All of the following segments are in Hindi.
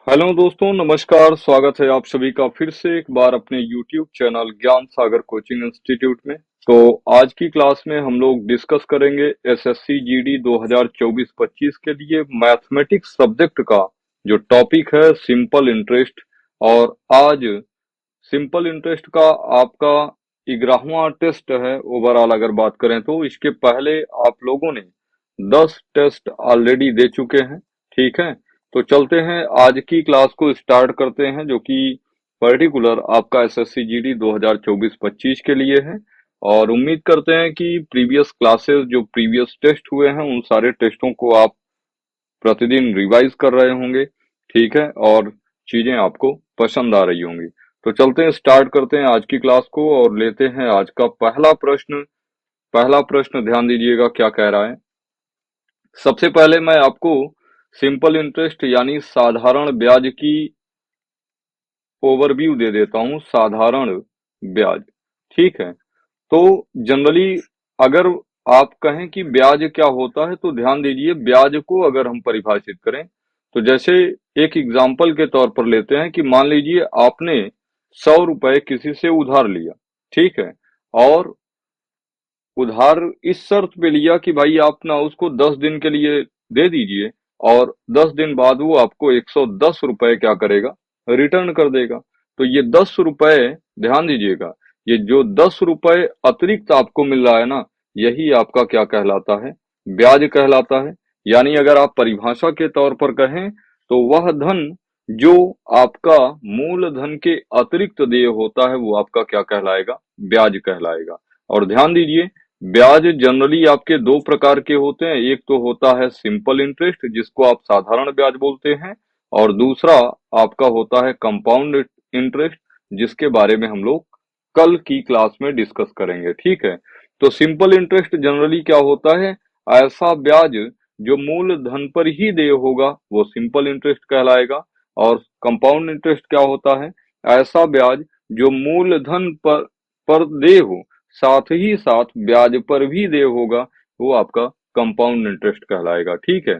हेलो दोस्तों, नमस्कार। स्वागत है आप सभी का फिर से एक बार अपने YouTube चैनल ज्ञान सागर कोचिंग इंस्टीट्यूट में। तो आज की क्लास में हम लोग डिस्कस करेंगे एसएससी जीडी 2024-25 के लिए मैथमेटिक्स सब्जेक्ट का जो टॉपिक है सिंपल इंटरेस्ट। और आज सिंपल इंटरेस्ट का आपका 11वां टेस्ट है। ओवरऑल अगर बात करें तो इसके पहले आप लोगों ने 10 टेस्ट ऑलरेडी दे चुके हैं। ठीक है, तो चलते हैं आज की क्लास को स्टार्ट करते हैं, जो कि पर्टिकुलर आपका एसएससी जीडी 2024-25 के लिए है। और उम्मीद करते हैं कि प्रीवियस क्लासेस जो प्रीवियस टेस्ट हुए हैं उन सारे टेस्टों को आप प्रतिदिन रिवाइज कर रहे होंगे। ठीक है, और चीजें आपको पसंद आ रही होंगी। तो चलते हैं, स्टार्ट करते हैं आज की क्लास को और लेते हैं आज का पहला प्रश्न। पहला प्रश्न ध्यान दीजिएगा क्या कह रहा है। सबसे पहले मैं आपको सिंपल इंटरेस्ट यानी साधारण ब्याज की ओवरव्यू दे देता हूं। साधारण ब्याज, ठीक है। तो जनरली अगर आप कहें कि ब्याज क्या होता है तो ध्यान दीजिए, ब्याज को अगर हम परिभाषित करें तो जैसे एक एग्जाम्पल के तौर पर लेते हैं कि मान लीजिए आपने 100 रुपए किसी से उधार लिया। ठीक है, और उधार इस शर्त पे लिया कि भाई आप ना उसको 10 दिन के लिए दे दीजिए और 10 दिन बाद वो आपको 110 रुपए क्या करेगा, रिटर्न कर देगा। तो ये 10 रुपए, ध्यान दीजिएगा, ये जो 10 रुपए अतिरिक्त आपको मिल रहा है ना, यही आपका क्या कहलाता है, ब्याज कहलाता है। यानी अगर आप परिभाषा के तौर पर कहें तो वह धन जो आपका मूल धन के अतिरिक्त देय होता है वो आपका क्या कहलाएगा, ब्याज कहलाएगा। और ध्यान दीजिए, ब्याज जनरली आपके दो प्रकार के होते हैं। एक तो होता है सिंपल इंटरेस्ट जिसको आप साधारण ब्याज बोलते हैं, और दूसरा आपका होता है कंपाउंड इंटरेस्ट जिसके बारे में हम लोग कल की क्लास में डिस्कस करेंगे। ठीक है, तो सिंपल इंटरेस्ट जनरली क्या होता है, ऐसा ब्याज जो मूल धन पर ही देय होगा वो सिंपल इंटरेस्ट कहलाएगा। और कंपाउंड इंटरेस्ट क्या होता है, ऐसा ब्याज जो मूल धन पर देय हो साथ ही साथ ब्याज पर भी देय होगा वो आपका कंपाउंड इंटरेस्ट कहलाएगा। ठीक है,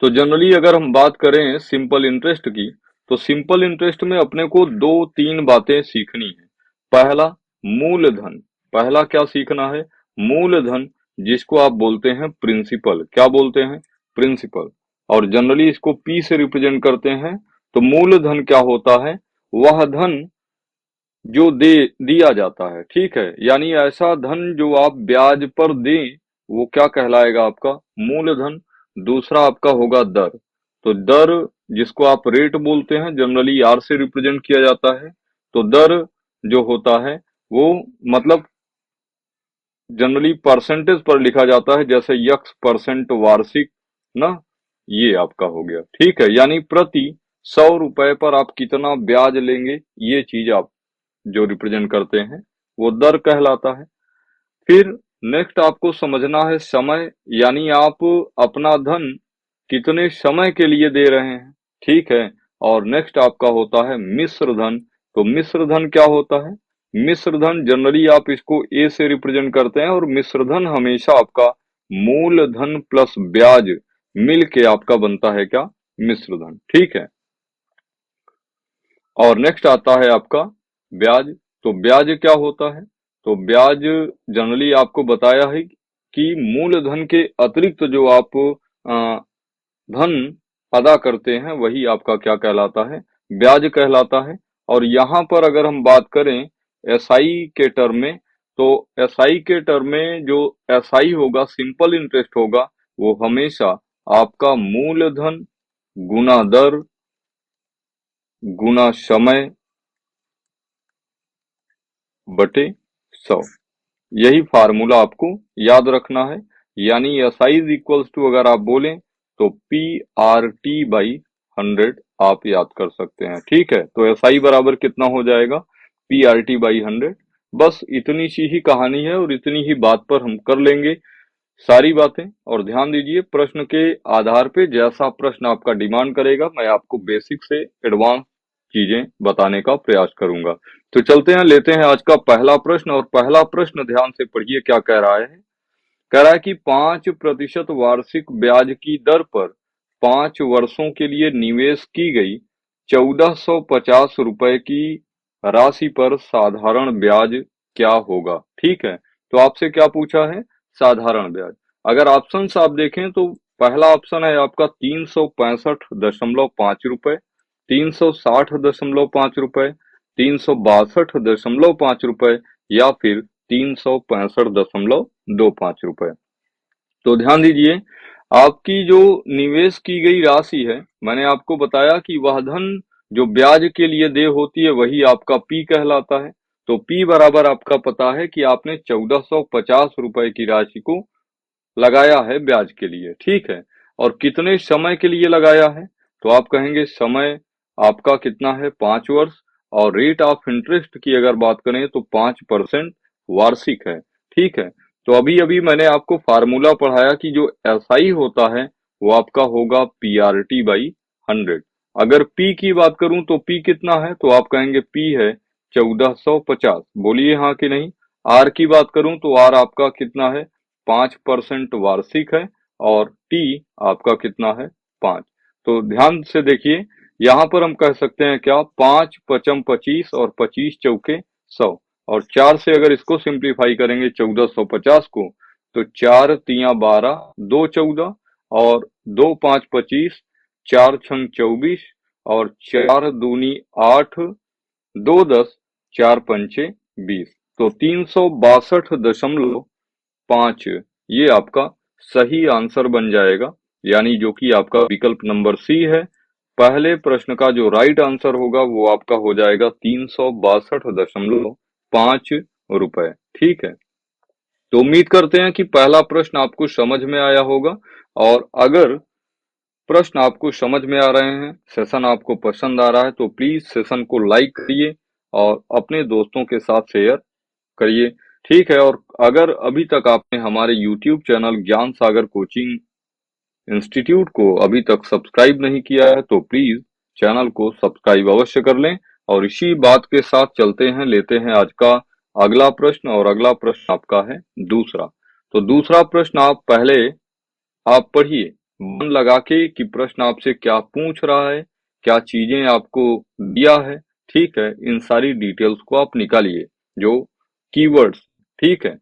तो जनरली अगर हम बात करें सिंपल इंटरेस्ट की तो सिंपल इंटरेस्ट में अपने को दो तीन बातें सीखनी है। पहला, मूलधन। पहला क्या सीखना है, मूलधन, जिसको आप बोलते हैं प्रिंसिपल। क्या बोलते हैं, प्रिंसिपल। और जनरली इसको पी से रिप्रेजेंट करते हैं। तो मूलधन क्या होता है, वह धन जो दे दिया जाता है। ठीक है, यानी ऐसा धन जो आप ब्याज पर दें वो क्या कहलाएगा, आपका मूलधन। दूसरा आपका होगा दर। तो दर, जिसको आप रेट बोलते हैं, जनरली आर से रिप्रेजेंट किया जाता है। तो दर जो होता है वो मतलब जनरली परसेंटेज पर लिखा जाता है, जैसे यक्स परसेंट वार्षिक ना, ये आपका हो गया। ठीक है, यानी प्रति 100 रुपए पर आप कितना ब्याज लेंगे, ये चीज आप जो रिप्रेजेंट करते हैं वो दर कहलाता है। फिर नेक्स्ट आपको समझना है समय, यानी आप अपना धन कितने समय के लिए दे रहे हैं। ठीक है, और नेक्स्ट आपका होता है मिश्र धन। तो मिश्र धन क्या होता है, मिश्र धन जनरली आप इसको ए से रिप्रेजेंट करते हैं, और मिश्र धन हमेशा आपका मूल धन प्लस ब्याज मिल के आपका बनता है क्या, मिश्र धन। ठीक है, और नेक्स्ट आता है आपका ब्याज। तो ब्याज क्या होता है, तो ब्याज जनरली आपको बताया है कि मूलधन के अतिरिक्त जो आप धन अदा करते हैं वही आपका क्या कहलाता है, ब्याज कहलाता है। और यहाँ पर अगर हम बात करें एसआई के टर्म में, तो एसआई के टर्म में जो एसआई होगा, सिंपल इंटरेस्ट होगा, वो हमेशा आपका मूलधन गुना दर गुना समय बटे 100, यही फार्मूला आपको याद रखना है। यानी S I is equals to अगर आप बोलें तो पी आर टी बाई 100 आप याद कर सकते हैं। ठीक है, तो एस आई बराबर कितना हो जाएगा, पी आर टी बाई 100। बस इतनी सी ही कहानी है और इतनी ही बात पर हम कर लेंगे सारी बातें। और ध्यान दीजिए, प्रश्न के आधार पे जैसा प्रश्न आपका डिमांड करेगा मैं आपको बेसिक से एडवांस चीजें बताने का प्रयास करूंगा। तो चलते हैं, लेते हैं आज का पहला प्रश्न। और पहला प्रश्न ध्यान से पढ़िए क्या कह रहा है। कह रहा है कि 5% वार्षिक ब्याज की दर पर 5 वर्षों के लिए निवेश की गई 1450 रुपए की राशि पर साधारण ब्याज क्या होगा? ठीक है, तो आपसे क्या पूछा है? साधारण ब्याज। अगर ऑप्शंस आप देखें तो पहला ऑप्शन है आपका 365.5 रुपए, 360.5 रुपए, 362.5 रुपए या फिर 365.25 रुपए। तो ध्यान दीजिए, आपकी जो निवेश की गई राशि है, मैंने आपको बताया कि वह धन जो ब्याज के लिए देय होती है वही आपका पी कहलाता है। तो पी बराबर आपका पता है कि आपने 1450 रुपए की राशि को लगाया है ब्याज के लिए, ठीक है। और कितने समय के लिए लगाया है? तो आप कहेंगे समय आपका कितना है? 5 वर्ष। और रेट ऑफ इंटरेस्ट की अगर बात करें तो 5% वार्षिक है, ठीक है। तो अभी अभी मैंने आपको फार्मूला पढ़ाया कि जो एसआई होता है वो आपका होगा पीआरटी बाई 100। अगर पी की बात करूं तो पी कितना है? तो आप कहेंगे पी है 1450। बोलिए हाँ कि नहीं। आर की बात करूं तो आर आपका कितना है? 5% वार्षिक है। और टी आपका कितना है? 5। तो ध्यान से देखिए, यहाँ पर हम कह सकते हैं क्या? 5 पचम 25 और 25 चौके 100। और 4 से अगर इसको सिंप्लीफाई करेंगे 1450 को, तो 4 तिया 12, 2 14 और 2 5 25, 4 छंग 24 और 4 दूनी 8, 2 10, 4 पंचे 20। तो 362.5 ये आपका सही आंसर बन जाएगा, यानी जो कि आपका विकल्प नंबर सी है। पहले प्रश्न का जो राइट आंसर होगा वो आपका हो जाएगा 362.5 रुपए, ठीक है। तो उम्मीद करते हैं कि पहला प्रश्न आपको समझ में आया होगा। और अगर प्रश्न आपको समझ में आ रहे हैं, सेशन आपको पसंद आ रहा है, तो प्लीज सेशन को लाइक करिए और अपने दोस्तों के साथ शेयर करिए, ठीक है। और अगर अभी तक आपने हमारे YouTube चैनल ज्ञान सागर कोचिंग इंस्टीट्यूट को अभी तक सब्सक्राइब नहीं किया है तो प्लीज चैनल को सब्सक्राइब अवश्य कर लें। और इसी बात के साथ चलते हैं, लेते हैं आज का अगला प्रश्न। और अगला प्रश्न आपका है दूसरा। तो दूसरा प्रश्न आप पहले आप पढ़िए मन लगा के कि प्रश्न आपसे क्या पूछ रहा है, क्या चीजें आपको दिया है, ठीक है। इन सारी डिटेल्स को आप निकालिए, जो कीवर्ड्स, ठीक है।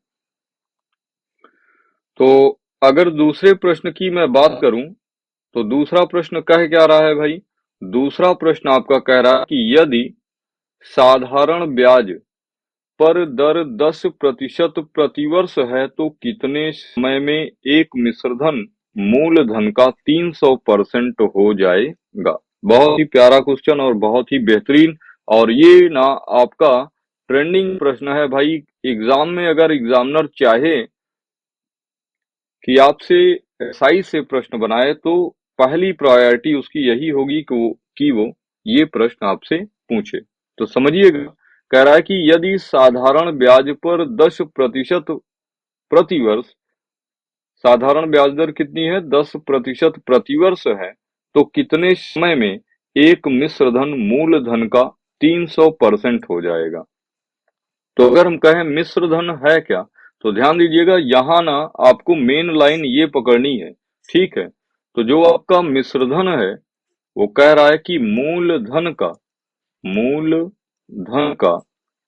तो अगर दूसरे प्रश्न की मैं बात करूं तो दूसरा प्रश्न कह क्या रहा है भाई? दूसरा प्रश्न आपका कह रहा है कि यदि साधारण ब्याज पर दर 10% प्रतिवर्ष है तो कितने समय में एक मिश्रधन मूलधन का 300% हो जाएगा? बहुत ही प्यारा क्वेश्चन और बहुत ही बेहतरीन। और ये ना आपका ट्रेंडिंग प्रश्न है भाई। एग्जाम में अगर एग्जामिनर चाहे कि आपसे एसआई से प्रश्न बनाए तो पहली प्रायोरिटी उसकी यही होगी कि वो ये प्रश्न आपसे पूछे। तो समझिएगा, कह रहा है कि यदि साधारण ब्याज पर 10% प्रतिवर्ष, साधारण ब्याज दर कितनी है? 10% प्रतिवर्ष है, तो कितने समय में एक मिश्रधन मूलधन का 300% हो जाएगा? तो अगर हम कहें मिश्रधन है क्या, तो ध्यान दीजिएगा, यहाँ ना आपको मेन लाइन ये पकड़नी है, ठीक है। तो जो आपका मिश्रधन है वो कह रहा है कि मूलधन का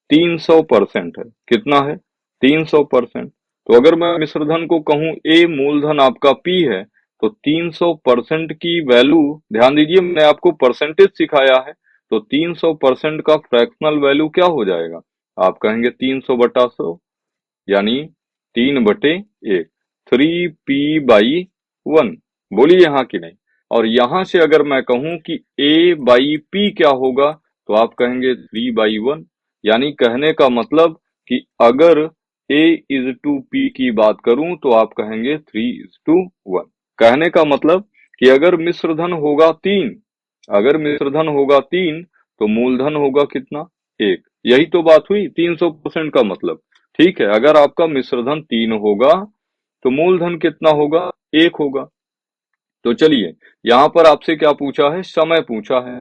300% है। कितना है? 300%। तो अगर मैं मिश्रधन को कहूं ए, मूलधन आपका पी है, तो 300% की वैल्यू, ध्यान दीजिए मैंने आपको परसेंटेज सिखाया है, तो 300% का फ्रैक्शनल वैल्यू क्या हो जाएगा? आप कहेंगे 300/100, यानी 3/1, 3p/1। बोलिए हाँ कि नहीं। और यहां से अगर मैं कहूं कि a/p क्या होगा, तो आप कहेंगे 3/1। यानी कहने का मतलब कि अगर a/p की बात करूं तो आप कहेंगे 3:1। कहने का मतलब कि अगर मिश्रधन होगा 3, अगर मिश्रधन होगा 3 तो मूलधन होगा कितना? 1। यही तो बात हुई 300% का मतलब, ठीक है। अगर आपका मिश्रधन 3 होगा तो मूलधन कितना होगा? 1 होगा। तो चलिए, यहाँ पर आपसे क्या पूछा है? समय पूछा है।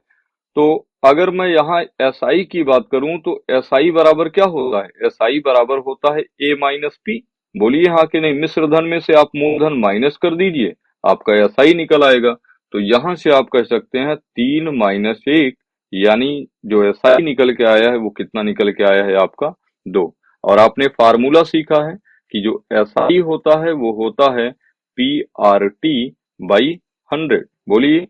तो अगर मैं यहाँ एसआई की बात करूं तो एसआई बराबर क्या होता है? एसआई बराबर होता है a-p। बोलिए हाँ कि नहीं। मिश्रधन में से आप मूलधन माइनस कर दीजिए, आपका एसआई निकल आएगा। तो यहां से आप कह सकते हैं 3 - 1, यानी जो एसआई निकल के आया है वो कितना निकल के आया है आपका 2। और आपने फार्मूला सीखा है कि जो एसआई होता है वो होता है PRT/100। बोलिए।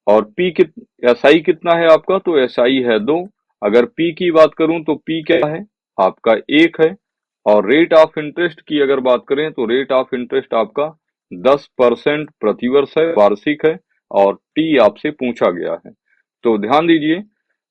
और पी कित एसआई कितना है आपका, तो एसआई है 2। अगर पी की बात करूं तो पी क्या है आपका 1 है। और रेट ऑफ इंटरेस्ट की अगर बात करें तो रेट ऑफ इंटरेस्ट आपका 10% प्रतिवर्ष है, वार्षिक है। और टी आपसे पूछा गया है। तो ध्यान दीजिए,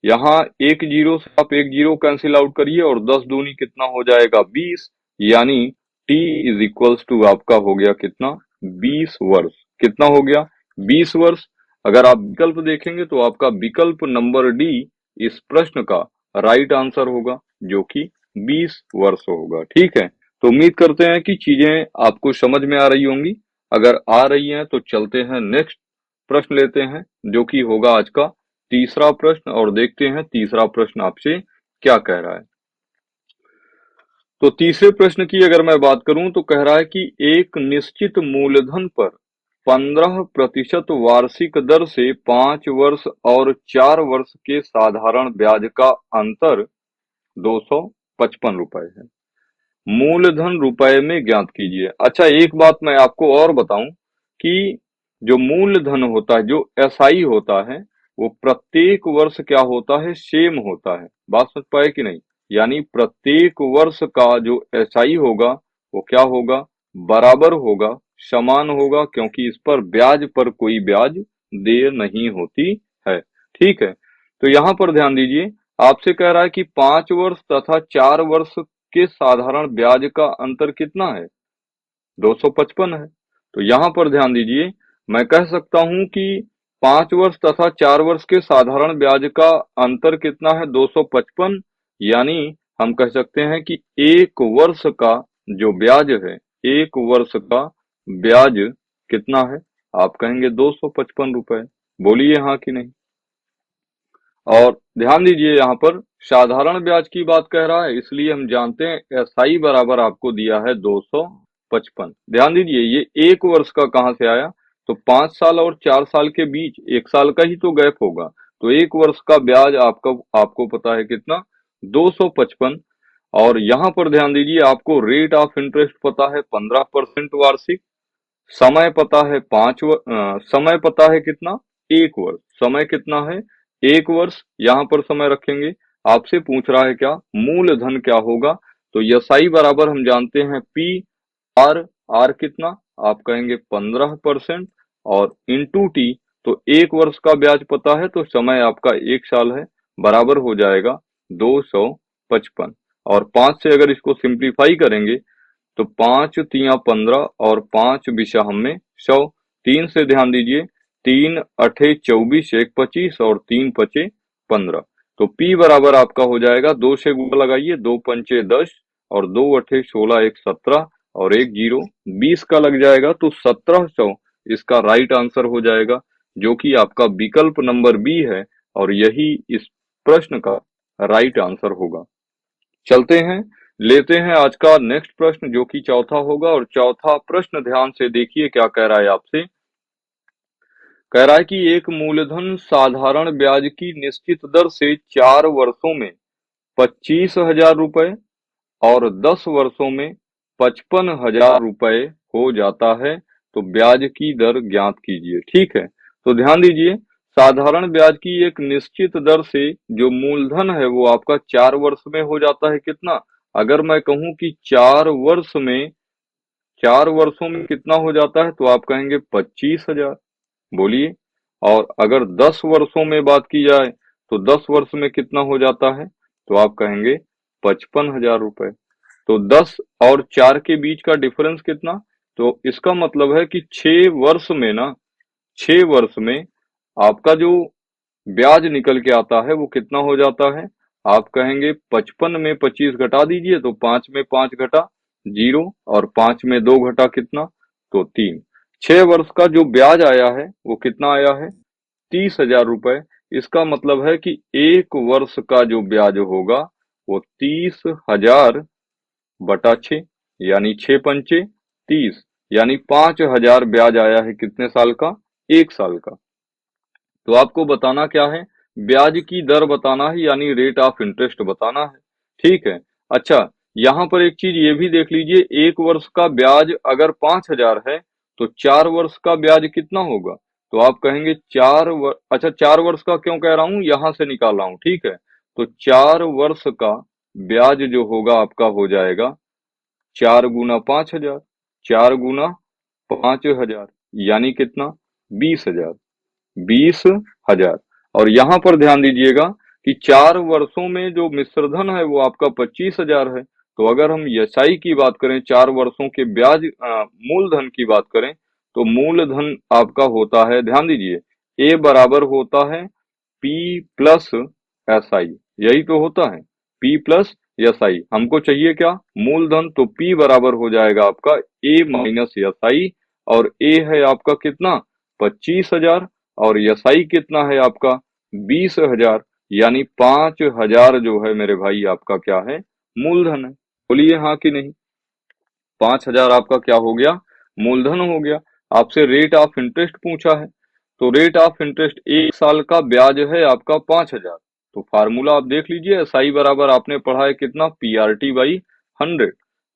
यहाँ एक जीरो से आप एक जीरो कैंसिल आउट करिए और 10 दूनी कितना हो जाएगा 20, यानी टी इज इक्वल्स टू आपका हो गया कितना 20 वर्ष। कितना हो गया 20 वर्ष। अगर आप विकल्प देखेंगे तो आपका विकल्प नंबर डी इस प्रश्न का राइट आंसर होगा, जो कि 20 वर्ष होगा। ठीक है, तो उम्मीद करते हैं कि चीजें आपको समझ में आ रही होंगी। अगर आ रही हैं तो चलते हैं नेक्स्ट प्रश्न लेते हैं, जो कि होगा आज का तीसरा प्रश्न, और देखते हैं तीसरा प्रश्न आपसे क्या कह रहा है। तो तीसरे प्रश्न की अगर मैं बात करूं तो कह रहा है कि एक निश्चित मूलधन पर 15% वार्षिक दर से 5 वर्ष और 4 वर्ष के साधारण ब्याज का अंतर 255 रुपए है। मूलधन रुपए में ज्ञात कीजिए। अच्छा, एक बात मैं आपको और बताऊं कि जो मूलधन होता है, जो एसआई होता है, वो प्रत्येक वर्ष क्या होता है सेम होता है। बात समझ पाए कि नहीं? यानी प्रत्येक वर्ष का जो एसआई होगा वो क्या होगा, बराबर होगा, समान होगा, क्योंकि इस पर ब्याज पर कोई ब्याज देय नहीं होती है। ठीक है, तो यहाँ पर ध्यान दीजिए, आपसे कह रहा है कि 5 वर्ष तथा 4 वर्ष के साधारण ब्याज का अंतर कितना है 255 है। तो यहाँ पर ध्यान दीजिए, मैं कह सकता हूं कि 5 वर्ष तथा 4 वर्ष के साधारण ब्याज का अंतर कितना है 255। यानी हम कह सकते हैं कि एक वर्ष का जो ब्याज है, एक वर्ष का ब्याज कितना है, आप कहेंगे 255 रुपए। बोलिए हाँ कि नहीं। और ध्यान दीजिए, यहाँ पर साधारण ब्याज की बात कह रहा है, इसलिए हम जानते हैं एसआई बराबर आपको दिया है 255। ध्यान दीजिए, ये एक वर्ष का कहाँ से आया, तो 5 साल और 4 साल के बीच 1 साल का ही तो गैप होगा। तो एक वर्ष का ब्याज आपको पता है कितना 255। और यहाँ पर ध्यान दीजिए, आपको रेट ऑफ इंटरेस्ट पता है 15% वार्षिक। समय पता है कितना 1 वर्ष। समय कितना है 1 वर्ष। यहाँ पर समय रखेंगे। आपसे पूछ रहा है क्या, मूलधन क्या होगा, तो एसआई बराबर हम जानते हैं पी आर। आर कितना, आप कहेंगे 15%। और इंटू टी, तो 1 वर्ष का ब्याज पता है, तो समय आपका 1 साल है, बराबर हो जाएगा 255। और 5 से अगर इसको सिंप्लीफाई करेंगे तो 5 × 3 = 15 और 5 बिशा हमने 100। 3 से ध्यान दीजिए, 3 × 8 = 24, 1 × 25 और 3 × 5 = 15। तो P बराबर आपका हो जाएगा, 2 से गुणा लगाइए, 2 × 5 = 10 और 2 × 8 = 16, 1 × 17 और 1 0 20 का लग जाएगा, तो 1700 इसका राइट आंसर हो जाएगा, जो कि आपका विकल्प नंबर बी है। और यही इस प्रश्न का राइट आंसर होगा। चलते हैं, लेते हैं आज का नेक्स्ट प्रश्न, जो कि चौथा होगा। और चौथा प्रश्न ध्यान से देखिए क्या कह रहा है आपसे। कह रहा है कि एक मूलधन साधारण ब्याज की निश्चित दर से 4 वर्षों में 25,000 रुपए और 10 वर्षों में 55,000 रुपए हो जाता है, तो ब्याज की दर ज्ञात कीजिए। ठीक है, तो ध्यान दीजिए, साधारण ब्याज की एक निश्चित दर से जो मूलधन है वो आपका 4 वर्ष में हो जाता है कितना। अगर मैं कहूं कि 4 वर्षों में कितना हो जाता है, तो आप कहेंगे 25,000। बोलिए। और अगर 10 वर्षों में बात की जाए तो 10 वर्ष में कितना हो जाता है, तो आप कहेंगे 55,000 रुपए। तो 10 और 4 के बीच का डिफरेंस कितना, तो इसका मतलब है कि 6 वर्ष में ना, 6 वर्ष में आपका जो ब्याज निकल के आता है वो कितना हो जाता है। आप कहेंगे 55 में 25 घटा दीजिए, तो 5 में 5 घटा 0 और 5 में 2 घटा कितना, तो 3। 6 वर्ष का जो ब्याज आया है वो कितना आया है 30,000 रुपए। इसका मतलब है कि एक वर्ष का जो ब्याज होगा वो 30,000/6, यानी 6 पंचे 30, यानी 5,000 ब्याज आया है कितने साल का, 1 साल का। तो आपको बताना क्या है? ब्याज की दर बताना है, यानी रेट ऑफ इंटरेस्ट बताना है। ठीक है। अच्छा, यहाँ पर एक चीज ये भी देख लीजिए, 1 वर्ष का ब्याज अगर 5,000 है तो 4 वर्ष का ब्याज कितना होगा? तो आप कहेंगे अच्छा, 4 वर्ष का क्यों कह रहा हूं, यहां से निकाल रहा हूं। ठीक है। तो 4 वर्ष का ब्याज जो होगा आपका हो जाएगा 4 गुना 5,000, 4 गुना 5,000, यानी कितना? 20,000, 20,000। और यहाँ पर ध्यान दीजिएगा कि 4 वर्षों में जो मिश्रधन है वो आपका 25,000 है। तो अगर हम एसआई की बात करें, 4 वर्षों के ब्याज मूलधन की बात करें, तो मूलधन आपका होता है, ध्यान दीजिए, ए बराबर होता है पी प्लस एस आई। यही तो होता है, पी प्लस एस आई। हमको चाहिए क्या? मूलधन। तो पी बराबर हो जाएगा आपका ए माइनस एस आई, और ए है आपका कितना? 25,000, और एस आई कितना है आपका? 20,000, यानी 5,000 जो है मेरे भाई आपका क्या है? मूलधन है। बोलिए हाँ कि नहीं? 5,000 आपका क्या हो गया? मूलधन हो गया। आपसे रेट ऑफ इंटरेस्ट पूछा है, तो रेट ऑफ इंटरेस्ट 1 साल का ब्याज है आपका 5,000। तो फार्मूला आप देख लीजिए, एसआई बराबर आपने पढ़ा है कितना? PRT by 100।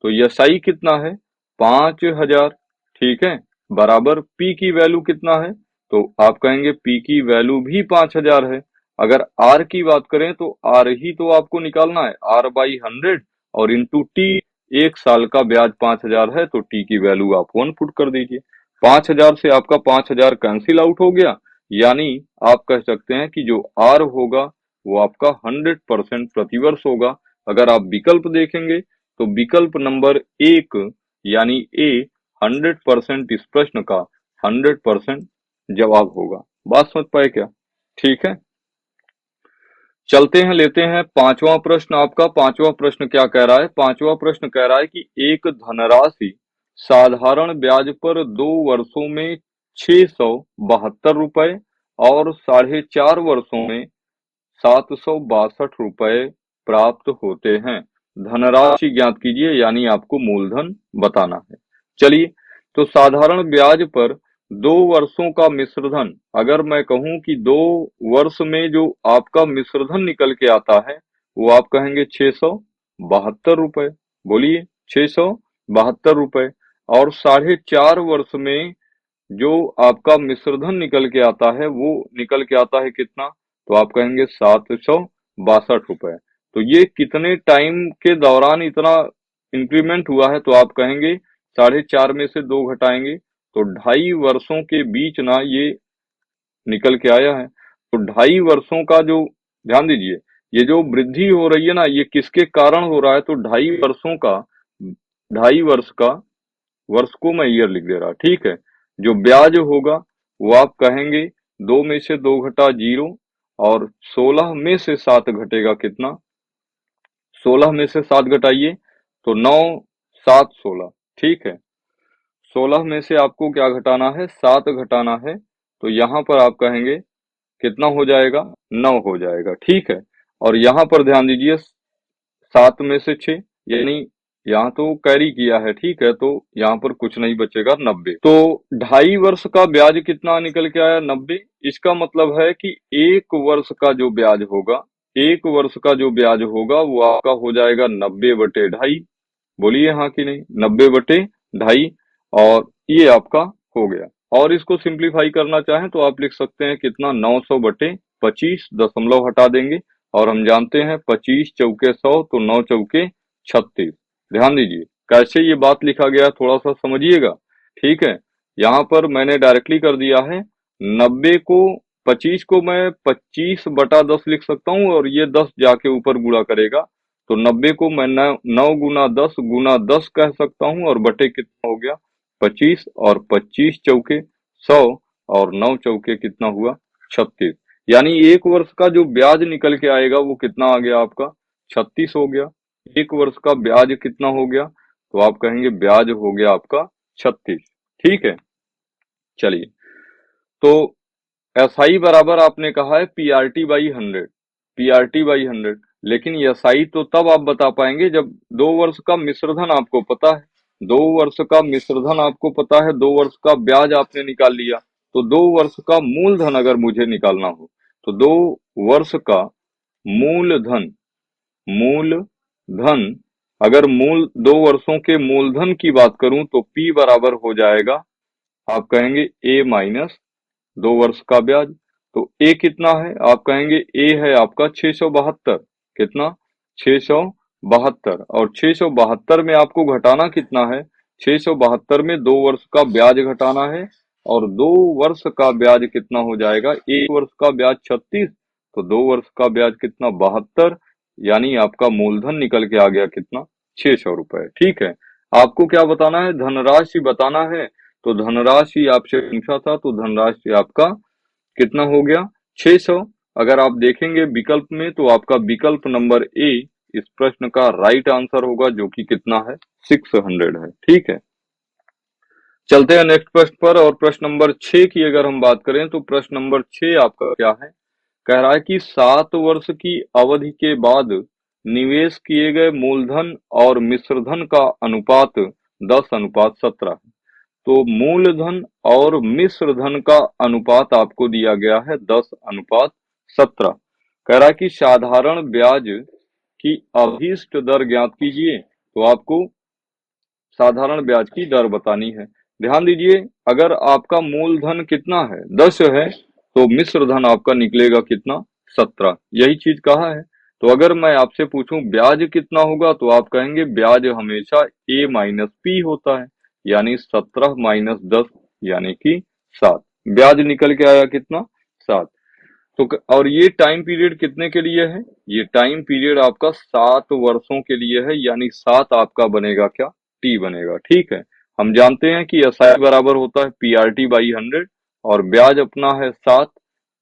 तो एसआई कितना है? 5,000। ठीक है। बराबर पी की वैल्यू कितना है? तो आप कहेंगे पी की वैल्यू भी 5,000 है। अगर आर की बात करें तो आर ही तो आपको निकालना है, आर बाई 100 और इंटू टी। 1 साल का ब्याज 5,000 है, तो टी की वैल्यू आप 1 पुट कर दीजिए। 5,000 से आपका 5,000 कैंसिल आउट हो गया, यानी आप कह सकते हैं कि जो आर होगा वो आपका 100% प्रतिवर्ष होगा। अगर आप विकल्प देखेंगे तो विकल्प नंबर 1 यानी ए 100% इस प्रश्न का 100% जवाब होगा। बात समझ पाए क्या? ठीक है। चलते हैं, लेते हैं पांचवा प्रश्न। आपका पांचवा प्रश्न क्या कह रहा है? पांचवा प्रश्न कह रहा है कि एक धनराशि साधारण ब्याज पर 2 वर्षों में 672 रुपए और 4.5 वर्षों में 762 रुपए प्राप्त होते हैं। धनराशि ज्ञात कीजिए, यानी आपको मूलधन बताना है। चलिए, तो साधारण ब्याज पर 2 वर्षों का मिश्रधन, अगर मैं कहूं कि 2 वर्ष में जो आपका मिश्रधन निकल के आता है वो आप कहेंगे 672 रुपए। बोलिए, 672 रुपए। और 4.5 वर्ष में जो आपका मिश्रधन निकल के आता है वो निकल के आता है कितना? तो आप कहेंगे 762 रुपए। तो ये कितने टाइम के दौरान इतना इंक्रीमेंट हुआ है? तो आप कहेंगे 4.5 में से 2 घटाएंगे तो 2.5 वर्षों के बीच ना ये निकल के आया है। तो 2.5 वर्षों का जो, ध्यान दीजिए, ये जो वृद्धि हो रही है ना, ये किसके कारण हो रहा है? तो 2.5 वर्षों का, 2.5 वर्ष का, वर्ष को मैं ईयर लिख दे रहा, ठीक है। जो ब्याज होगा वो आप कहेंगे 2 में से 2 घटा 0, और 16 में से 7 घटेगा कितना? 16 में से 7 घटाइए तो 9, 7, 16। ठीक है। 16 में से आपको क्या घटाना है? 7 घटाना है। तो यहाँ पर आप कहेंगे कितना हो जाएगा? 9 हो जाएगा। ठीक है। और यहाँ पर ध्यान दीजिए, 7 में से 6, यानी यहाँ तो कैरी किया है, ठीक है, तो यहाँ पर कुछ नहीं बचेगा, 90। तो 2.5 वर्ष का ब्याज कितना निकल के आया? 90। इसका मतलब है कि 1 वर्ष का जो ब्याज होगा, 1 वर्ष का जो ब्याज होगा वो आपका हो जाएगा 90/2.5। बोलिए हाँ कि नहीं? 90/2.5। और ये आपका हो गया। और इसको सिंप्लीफाई करना चाहें तो आप लिख सकते हैं कितना? 900/25, दशमलव हटा देंगे, और हम जानते हैं 25 चौके 100, तो 9 चौके 36। ध्यान दीजिए कैसे ये बात लिखा गया, थोड़ा सा समझिएगा। ठीक है। यहाँ पर मैंने डायरेक्टली कर दिया है, 90 को, 25 को मैं 25/10 लिख सकता हूँ, और ये 10 जाके ऊपर गुणा करेगा, तो 90 को मैं 9 गुना 10 गुना 10 कह सकता हूँ, और बटे कितना हो गया? 25, और 25 चौके 100, और 9 चौके कितना हुआ? 36। यानी 1 वर्ष का जो ब्याज निकल के आएगा वो कितना आ गया आपका? 36 हो गया। 1 वर्ष का ब्याज कितना हो गया? तो आप कहेंगे ब्याज हो गया आपका 36। ठीक है। चलिए, तो एसआई बराबर आपने कहा है पीआरटी बाई 100, पीआरटी बाई 100। लेकिन एसआई तो तब आप बता पाएंगे जब 2 वर्ष का मिश्रधन आपको पता है। 2 वर्ष का मिश्रधन आपको पता है, 2 वर्ष का ब्याज आपने निकाल लिया, तो 2 वर्ष का मूलधन अगर मुझे निकालना हो तो 2 वर्ष का मूलधन मूलधन अगर 2 वर्षों के मूलधन की बात करूं तो P बराबर हो जाएगा, आप कहेंगे A माइनस 2 वर्ष का ब्याज। तो A कितना है, आप कहेंगे A है आपका 672। कितना? 672। और 672 में आपको घटाना कितना है? 672 में 2 वर्ष का ब्याज घटाना है। और 2 वर्ष का ब्याज कितना हो जाएगा? 1 वर्ष का ब्याज 36, तो 2 वर्ष का ब्याज कितना? 72। यानी आपका मूलधन निकल के आ गया कितना? 600 रुपए। ठीक है, आपको क्या बताना है? धनराशि बताना है। तो धनराशि आपसे पूछा था, तो धनराशि आपका कितना हो गया? 600। अगर आप देखेंगे विकल्प में तो आपका विकल्प नंबर ए इस प्रश्न का राइट आंसर होगा, जो कि कितना है? 600 है। ठीक है, चलते हैं नेक्स्ट प्रश्न पर। और प्रश्न नंबर 6 की अगर हम बात करें तो प्रश्न नंबर 6 आपका क्या है? कह रहा है कि 7 वर्ष की अवधि के बाद निवेश किए गए मूलधन और मिश्रधन का अनुपात 10:17 है। तो मूलधन और मिश्रधन का अनुपात आपको दिया गया है 10:17। कह रहा है कि साधारण ब्याज की अभीष्ट दर ज्ञात कीजिए। तो आपको साधारण ब्याज की दर बतानी है। ध्यान दीजिए, अगर आपका मूलधन कितना है? 10 है, तो मिश्रधन आपका निकलेगा कितना? 17। यही चीज कहा है। तो अगर मैं आपसे पूछूं ब्याज कितना होगा, तो आप कहेंगे ब्याज हमेशा A माइनस P होता है, यानी 17 माइनस 10 यानी कि 7। ब्याज निकल के आया कितना? 7। तो और ये टाइम पीरियड कितने के लिए है? ये टाइम पीरियड आपका 7 वर्षों के लिए है, यानी 7 आपका बनेगा क्या? टी बनेगा। ठीक है, हम जानते हैं कि एसआई बराबर होता है पीआरटी बाई 100, और ब्याज अपना है 7।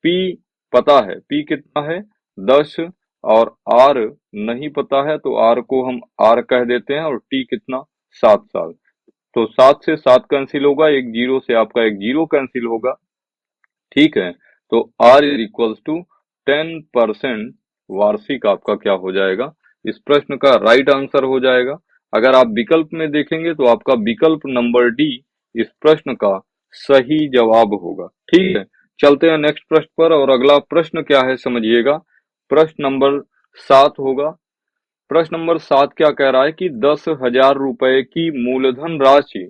पी पता है, पी कितना है? 10। और आर नहीं पता है, तो आर को हम आर कह देते हैं। और टी कितना? 7 साल। तो 7 से 7 कैंसिल होगा, एक जीरो से आपका एक जीरो कैंसिल होगा। ठीक है, तो R इज इक्वल्स टू 10% वार्षिक आपका क्या हो जाएगा? इस प्रश्न का राइट आंसर हो जाएगा। अगर आप विकल्प में देखेंगे तो आपका विकल्प नंबर डी इस प्रश्न का सही जवाब होगा। ठीक है, चलते हैं नेक्स्ट प्रश्न पर। और अगला प्रश्न क्या है समझिएगा, प्रश्न नंबर 7 होगा। प्रश्न नंबर 7 क्या कह रहा है कि 10,000 रुपए की मूलधन राशि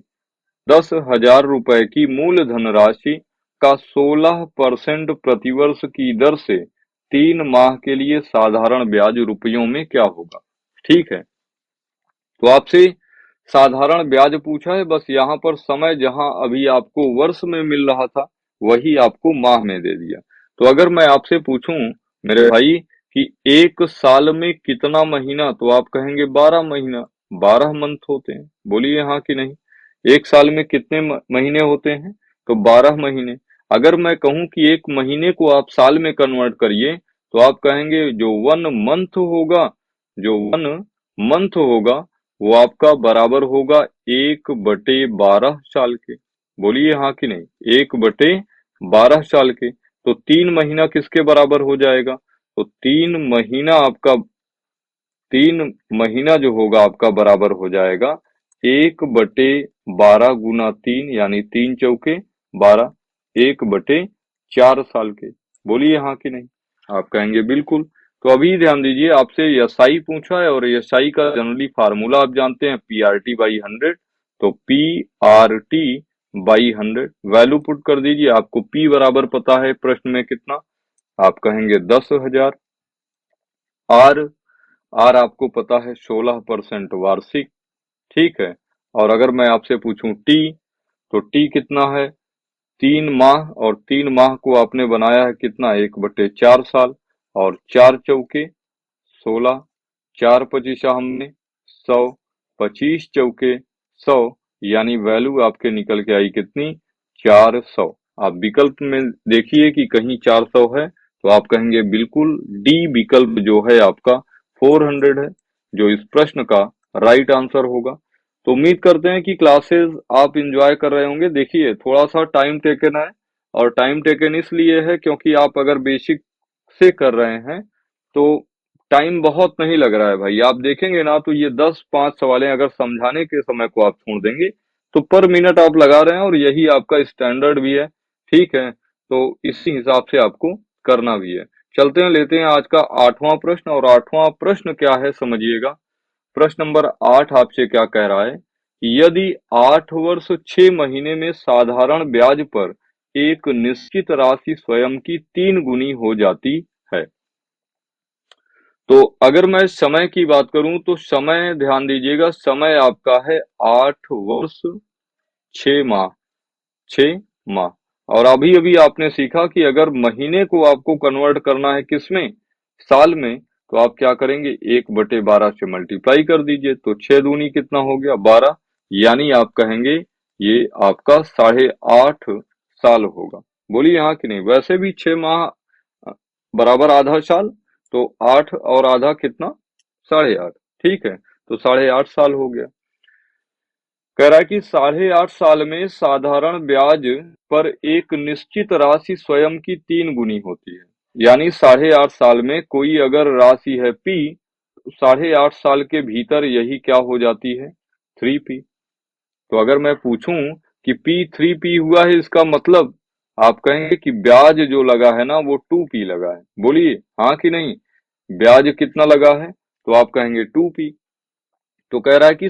10,000 रुपए की मूलधन राशि का 16% प्रतिवर्ष की दर से 3 माह के लिए साधारण ब्याज रुपयों में क्या होगा? ठीक है, तो आपसे साधारण ब्याज पूछा है, बस यहाँ पर समय जहां अभी आपको वर्ष में मिल रहा था वही आपको माह में दे दिया। तो अगर मैं आपसे पूछूं मेरे भाई कि 1 साल में कितना महीना, तो आप कहेंगे 12 महीना। 12 मंथ होते हैं, बोलिए हाँ कि नहीं? 1 साल में कितने महीने होते हैं? तो 12 महीने। अगर मैं कहूं कि 1 महीने को आप साल में कन्वर्ट करिए, तो आप कहेंगे जो 1 मंथ होगा वो आपका बराबर होगा 1/12 साल के। बोलिए हाँ कि नहीं? 1/12 साल के। तो 3 महीना किसके बराबर हो जाएगा? तो 3 महीना जो होगा आपका बराबर हो जाएगा 1/12 गुना 3, यानी 3 चौके 12, 1/4 साल के। बोलिए हाँ कि नहीं? आप कहेंगे बिल्कुल। तो अभी ध्यान दीजिए, आपसे एसआई पूछा है, और एसआई का जनरली फार्मूला आप जानते हैं पीआरटी बाई 100। तो पीआरटी बाई 100 वैल्यू पुट कर दीजिए। आपको पी बराबर पता है प्रश्न में कितना, आप कहेंगे 10,000। आर आर आपको पता है 16% वार्षिक। ठीक है, और अगर मैं आपसे पूछूं टी, तो टी कितना है? 3 माह, और 3 माह को आपने बनाया है कितना? 1/4 साल। और 4 चौके 16, 4 पचीसा हमने 100, 25 चौके 100, यानी वैल्यू आपके निकल के आई कितनी? 400। आप विकल्प में देखिए कि कहीं 400 है, तो आप कहेंगे बिल्कुल डी विकल्प जो है आपका 400 है, जो इस प्रश्न का राइट आंसर होगा। तो उम्मीद करते हैं कि क्लासेस आप इंजॉय कर रहे होंगे। देखिए, थोड़ा सा टाइम टेकन है, और टाइम टेकन इसलिए है क्योंकि आप अगर बेसिक से कर रहे हैं तो टाइम बहुत नहीं लग रहा है भाई। आप देखेंगे ना तो ये 10-5 सवालें अगर समझाने के समय को आप छोड़ देंगे तो पर मिनट आप लगा रहे हैं, और यही आपका स्टैंडर्ड भी है। ठीक है, तो इसी हिसाब से आपको करना भी है। चलते हैं, लेते हैं आज का 8वां प्रश्न, और 8वां प्रश्न क्या है समझिएगा। प्रश्न नंबर 8 आपसे क्या कह रहा है कि यदि 8 वर्ष 6 महीने में साधारण ब्याज पर एक निश्चित राशि स्वयं की 3 गुनी हो जाती है, तो अगर मैं समय की बात करूं तो समय ध्यान दीजिएगा, समय आपका है 8 वर्ष 6 माह, 6 माह। और अभी अभी आपने सीखा कि अगर महीने को आपको कन्वर्ट करना है किसमें, साल में, तो आप क्या करेंगे, 1/12 से मल्टीप्लाई कर दीजिए, तो 6 दूनी कितना हो गया, 12। यानी आप कहेंगे ये आपका 8.5 साल होगा। बोलिए हाँ कि नहीं। वैसे भी 6 माह बराबर आधा साल, तो 8 और आधा कितना, 8.5। ठीक है, तो 8.5 साल हो गया। कह रहा है कि 8.5 साल में साधारण ब्याज पर एक निश्चित राशि स्वयं की 3 गुनी होती है। यानी 8.5 साल में कोई अगर राशि है पी, तो 8.5 साल के भीतर यही क्या हो जाती है, 3p। तो अगर मैं पूछूं कि पी 3p हुआ है, इसका मतलब आप कहेंगे कि ब्याज जो लगा है ना वो 2p लगा है। बोलिए हाँ कि नहीं। ब्याज कितना लगा है, तो आप कहेंगे 2p। तो कह रहा है कि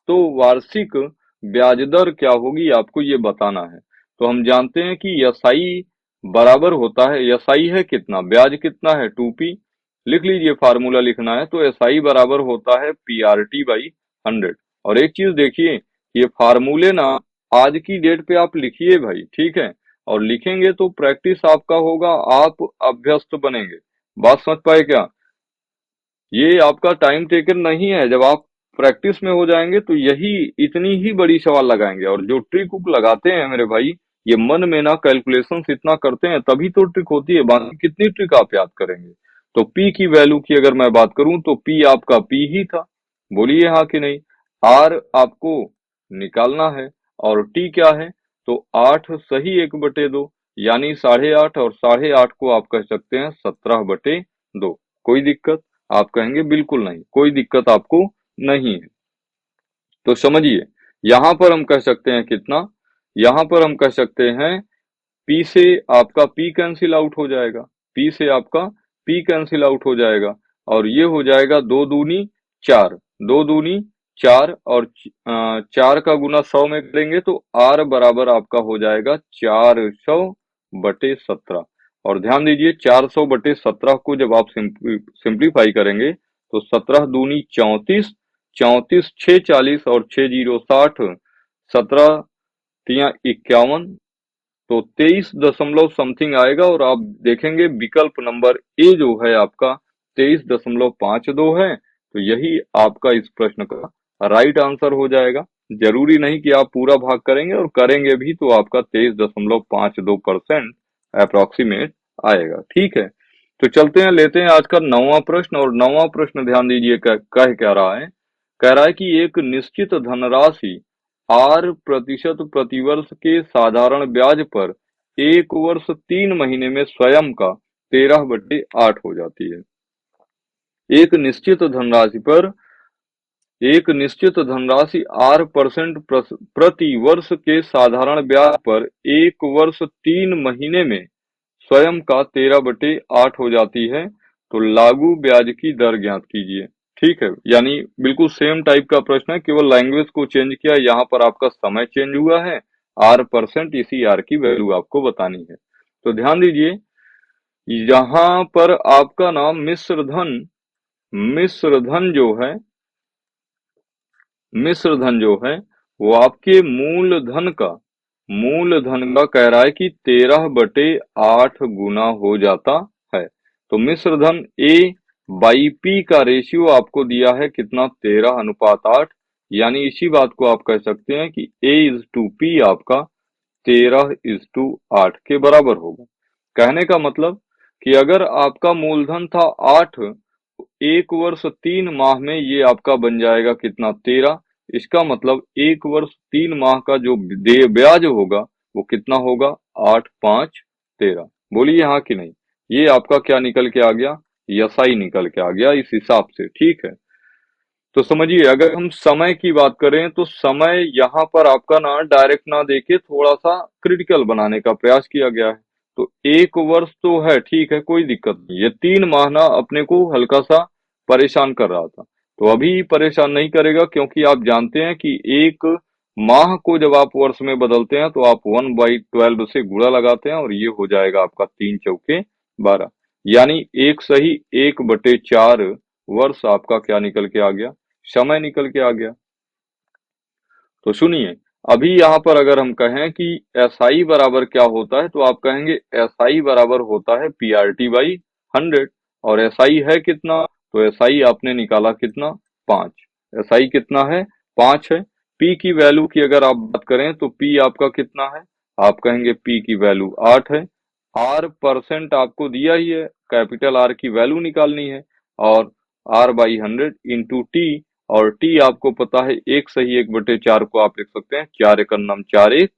तो वार्षिक ब्याज दर क्या होगी आपको ये बताना है। तो हम जानते हैं कि एसआई बराबर होता है, एसआई है कितना, ब्याज कितना है, 2p। लिख लीजिए, फार्मूला लिखना है तो एसआई बराबर होता है पीआरटी बाई 100। और एक चीज देखिए, ये फार्मूले ना आज की डेट पे आप लिखिए भाई, ठीक है। और लिखेंगे तो प्रैक्टिस आपका होगा, आप अभ्यस्त बनेंगे। बात समझ पाए क्या। ये आपका टाइम टेकन नहीं है, जब आप प्रैक्टिस में हो जाएंगे तो यही इतनी ही बड़ी सवाल लगाएंगे। और जो ट्रिक उक लगाते हैं मेरे भाई, ये मन में ना कैलकुलेशन इतना करते हैं तभी तो ट्रिक होती है, बाकी कितनी ट्रिक आप याद करेंगे। तो पी की वैल्यू की अगर मैं बात करूं तो पी आपका पी ही था। बोलिए हाँ कि नहीं। आर आपको निकालना है, और टी क्या है, तो 8 सही 1/2, यानी 8.5, और 8.5 को आप कह सकते हैं 17/2। कोई दिक्कत, आप कहेंगे बिल्कुल नहीं, कोई दिक्कत आपको नहीं है। तो समझिए, यहां पर हम कह सकते हैं कितना, यहां पर हम कह सकते हैं पी से आपका पी कैंसिल आउट हो जाएगा, पी से आपका पी कैंसिल आउट हो जाएगा, और ये हो जाएगा 2 दूनी 4, 2 दूनी 4, और 4 का गुना 100 में करेंगे तो आर बराबर आपका हो जाएगा 400/17। और ध्यान दीजिए, 400/17 को जब आप सिंप्लीफाई करेंगे तो 17 दूनी 34, 34 6 40, और 6 जीरो 60, 17 तिया 51, तो 23 दशमलव समथिंग आएगा। और आप देखेंगे विकल्प नंबर ए जो है आपका 23.52 है, तो यही आपका इस प्रश्न का राइट आंसर हो जाएगा। जरूरी नहीं कि आप पूरा भाग करेंगे, और करेंगे भी तो आपका 23.52% अप्रोक्सीमेट आएगा। ठीक है, तो चलते हैं, लेते हैं आज का 9वां प्रश्न। और 9वां प्रश्न ध्यान दीजिए कह क्या रहा है। कह रहा है कि एक निश्चित धनराशि 8% प्रतिवर्ष के साधारण ब्याज पर एक वर्ष 3 महीने में स्वयं का 13/8 हो जाती है। एक निश्चित धनराशि पर एक निश्चित धनराशि 8% प्रति वर्ष के साधारण ब्याज पर एक वर्ष 3 महीने में स्वयं का 13/8 हो जाती है, तो लागू ब्याज की दर ज्ञात कीजिए। ठीक है, यानी बिल्कुल सेम टाइप का प्रश्न है, केवल लैंग्वेज को चेंज किया, यहाँ पर आपका समय चेंज हुआ है, R%, इसी R की वैल्यू आपको बतानी है। तो ध्यान दीजिए, यहाँ पर आपका नाम मिश्र धन जो है वो आपके मूलधन का कह रहा है कि 13/8 गुना हो जाता है। तो मिश्रधन A/P का रेशियो आपको दिया है कितना, 13:8। यानी इसी बात को आप कह सकते हैं कि A/P आपका 13:8 के बराबर होगा। कहने का मतलब कि अगर आपका मूलधन था 8, तो एक वर्ष 3 माह में ये आपका बन जाएगा कितना, 13। इसका मतलब एक वर्ष 3 माह का जो ब्याज होगा वो कितना होगा, 8 5 13। बोलिए हाँ कि नहीं। ये आपका क्या निकल के आ गया, यसाई निकल के आ गया इस हिसाब से। ठीक है, तो समझिए, अगर हम समय की बात करें तो समय यहाँ पर आपका ना डायरेक्ट ना देके थोड़ा सा क्रिटिकल बनाने का प्रयास किया गया है। तो 1 वर्ष तो है, ठीक है, कोई दिक्कत नहीं। ये 3 माह ना अपने को हल्का सा परेशान कर रहा था, तो अभी परेशान नहीं करेगा, क्योंकि आप जानते हैं कि 1 माह को जब आप वर्ष में बदलते हैं तो आप 1/12 से गुणा लगाते हैं और ये हो जाएगा आपका 3 चौके 12, यानी एक सही 1/4 वर्ष आपका क्या निकल के आ गया, समय निकल के आ गया। तो सुनिए, अभी यहाँ पर अगर हम कहें कि एसआई बराबर क्या होता है, तो आप कहेंगे एसआई बराबर होता है PRT/100। और एसआई है कितना, तो एसआई आपने निकाला कितना, 5। एसआई कितना है, 5 है। पी की वैल्यू की अगर आप बात करें तो पी आपका कितना है, आप कहेंगे पी की वैल्यू 8 है। आर परसेंट आपको दिया ही है, कैपिटल आर की वैल्यू निकालनी है, और R/100 इंटू टी। और टी आपको पता है 1/4 को आप लिख सकते हैं 4 × 4 =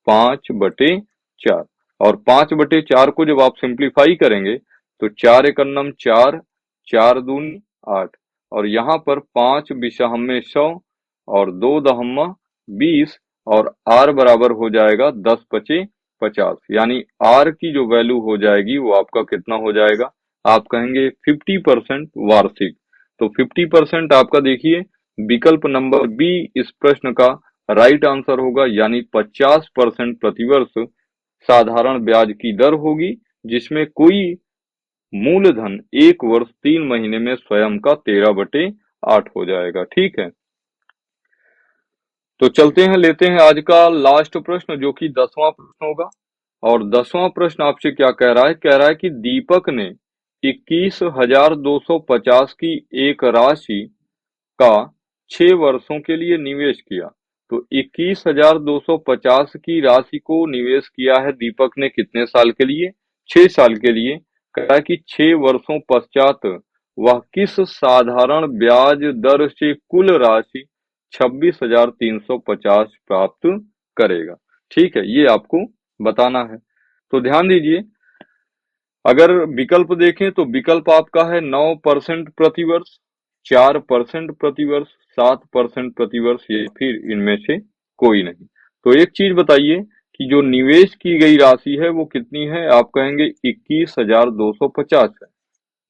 5/4। और 5/4 को जब आप सिंप्लीफाई करेंगे तो 4 × 4 4×2 = 8। और यहाँ पर 5 बिशहम्मे 100 और 2 दहम्मा 20, और आर बराबर हो जाएगा 10×5 = 50। यानी आर की जो वैल्यू हो जाएगी वो आपका कितना हो जाएगा, आप कहेंगे 50% वार्षिक। तो 50% आपका देखिए विकल्प नंबर बी इस प्रश्न का राइट आंसर होगा, यानी 50% प्रतिवर्ष साधारण ब्याज की दर होगी, जिसमें कोई मूलधन 1 वर्ष 3 महीने में स्वयं का 13/8 हो जाएगा। ठीक है, तो चलते हैं, लेते हैं आज का लास्ट प्रश्न, जो कि 10वां प्रश्न होगा। और 10वां प्रश्न आपसे क्या कह रहा है, कह रहा है कि दीपक ने 21,250 की एक राशि का 6 वर्षों के लिए निवेश किया। तो 21,250 की राशि को निवेश किया है दीपक ने कितने साल के लिए, 6 साल के लिए। कहा कि 6 वर्षों पश्चात वह किस साधारण ब्याज दर से कुल राशि 26,350 प्राप्त करेगा। ठीक है, ये आपको बताना है। तो ध्यान दीजिए, अगर विकल्प देखें तो विकल्प आपका है 9% प्रतिवर्ष, 4% प्रतिवर्ष, 7% प्रतिवर्ष, या फिर इनमें से कोई नहीं। तो एक चीज बताइए कि जो निवेश की गई राशि है वो कितनी है, आप कहेंगे 21,250 है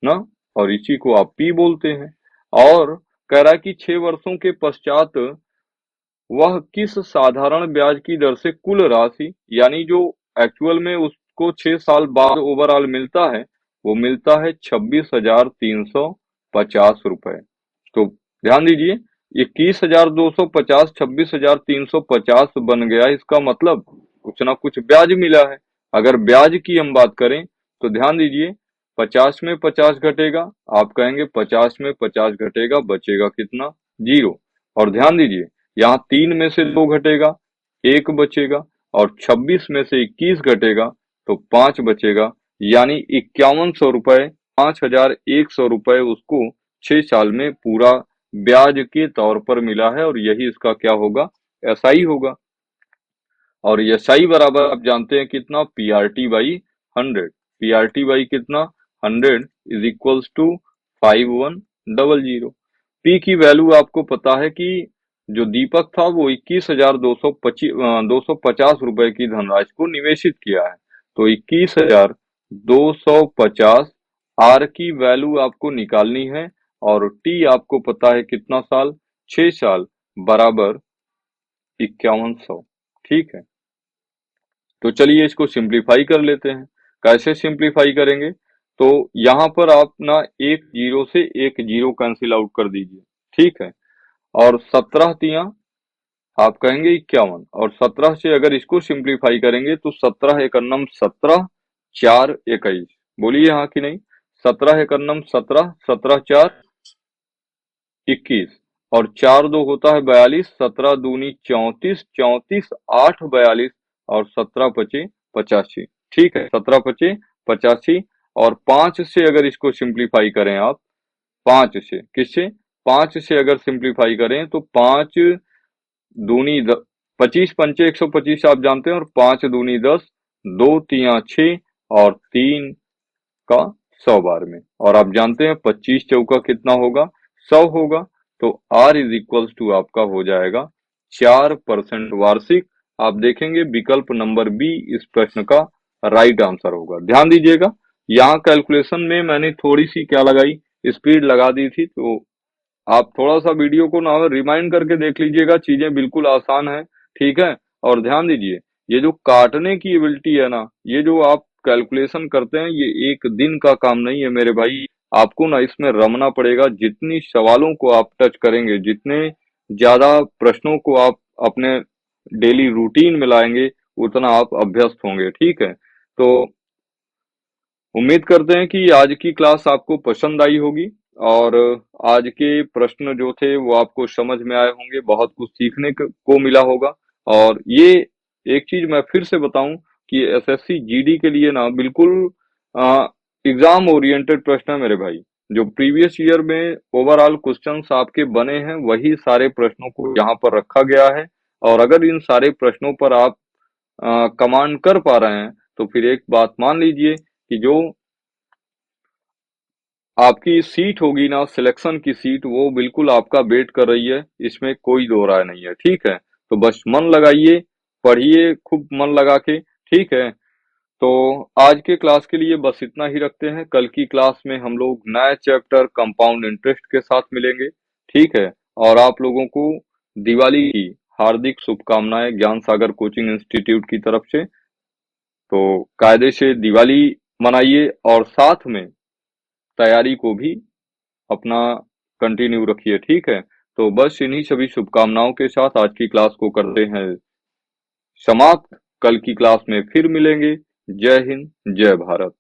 ना, और इसी को आप पी बोलते हैं। और कह रहा है कि 6 वर्षों के पश्चात वह किस साधारण ब्याज की दर से कुल राशि, यानी जो एक्चुअल में उसको 6 साल बाद ओवरऑल मिलता है, वो मिलता है 26,350 रुपए। तो ध्यान दीजिए, 21,250 26,350 बन गया, इसका मतलब कुछ ना कुछ ब्याज मिला है। अगर ब्याज की हम बात करें तो ध्यान दीजिए, 50 में 50 घटेगा, आप कहेंगे 50 में 50 घटेगा, बचेगा कितना, 0। और ध्यान दीजिए, यहाँ 3 में से 2 घटेगा, 1 बचेगा, और 26 में से 21 घटेगा तो 5 बचेगा, यानी 5100 रुपए, 5,100 रुपए उसको 6 साल में पूरा ब्याज के तौर पर मिला है, और यही इसका क्या होगा, एसआई होगा। और एसआई बराबर आप जानते हैं कितना, PRT/100। PRT कितना, 100 = 5100। पी की वैल्यू आपको पता है कि जो दीपक था वो 21,250 रुपए की धनराशि को निवेशित किया है। तो 21,250 आर की वैल्यू आपको निकालनी है, और टी आपको पता है कितना साल, 6 साल, बराबर 5100। ठीक है, तो चलिए इसको सिंप्लीफाई कर लेते हैं। कैसे सिंप्लीफाई करेंगे, तो यहाँ पर आप ना एक जीरो से एक जीरो कैंसिल आउट कर दीजिए। ठीक है, और 17 तिया आप कहेंगे 51, और 17 से अगर इसको सिंप्लीफाई करेंगे तो 17 एकन्नम 17, 4 21। बोलिए हाँ कि नहीं, 17 एकन्नम 17, 17 4 21, और 4 2 होता है 42, 17 दूनी 34, 34 8 42, और 17 पचे 85। ठीक है, 17 पचे 85। और 5 से अगर इसको सिंप्लीफाई करें आप, 5 से किससे, 5 से अगर सिंप्लीफाई करें तो 5 दूनी 25 पंचे 125 आप जानते हैं, और 5 दूनी 10, 2 तिया 6, और 3 का 100 बार में। और आप जानते हैं 25 चौका कितना होगा, 100 होगा। तो R इज इक्वल्स टू आपका हो जाएगा 4% वार्षिक। आप देखेंगे विकल्प नंबर बी इस प्रश्न का राइट आंसर होगा। ध्यान दीजिएगा, यहाँ कैलकुलेशन में मैंने थोड़ी सी क्या लगाई, स्पीड लगा दी थी, तो आप थोड़ा सा वीडियो को ना रिमाइंड करके देख लीजिएगा, चीजें बिल्कुल आसान है। ठीक है, और ध्यान दीजिए, ये जो काटने की एबिलिटी है ना, ये जो आप कैलकुलेशन करते हैं, ये एक दिन का काम नहीं है मेरे भाई। आपको ना इसमें रमना पड़ेगा। जितनी सवालों को आप टच करेंगे, जितने ज्यादा प्रश्नों को आप अपने डेली रूटीन में लाएंगे, उतना आप अभ्यस्त होंगे। ठीक है, तो उम्मीद करते हैं कि आज की क्लास आपको पसंद आई होगी और आज के प्रश्न जो थे वो आपको समझ में आए होंगे, बहुत कुछ सीखने को मिला होगा। और ये एक चीज मैं फिर से बताऊं कि एसएससी जीडी के लिए ना बिल्कुल एग्जाम ओरिएंटेड प्रश्न है मेरे भाई। जो प्रीवियस ईयर में ओवरऑल क्वेश्चंस आपके बने हैं, वही सारे प्रश्नों को यहाँ पर रखा गया है। और अगर इन सारे प्रश्नों पर आप कमांड कर पा रहे हैं, तो फिर एक बात मान लीजिए कि जो आपकी सीट होगी ना, सिलेक्शन की सीट, वो बिल्कुल आपका वेट कर रही है, इसमें कोई दो राय नहीं है। ठीक है, तो बस मन लगाइए, पढ़िए खूब मन लगा के। ठीक है, तो आज के क्लास के लिए बस इतना ही रखते हैं। कल की क्लास में हम लोग नया चैप्टर कंपाउंड इंटरेस्ट के साथ मिलेंगे। ठीक है, और आप लोगों को दिवाली की हार्दिक शुभकामनाएं ज्ञान सागर कोचिंग इंस्टीट्यूट की तरफ से। तो कायदे से दिवाली मनाइए और साथ में तैयारी को भी अपना कंटिन्यू रखिए। ठीक है, तो बस इन्हीं सभी शुभकामनाओं के साथ आज की क्लास को करते हैं समाप्त। कल की क्लास में फिर मिलेंगे। जय हिंद, जय भारत।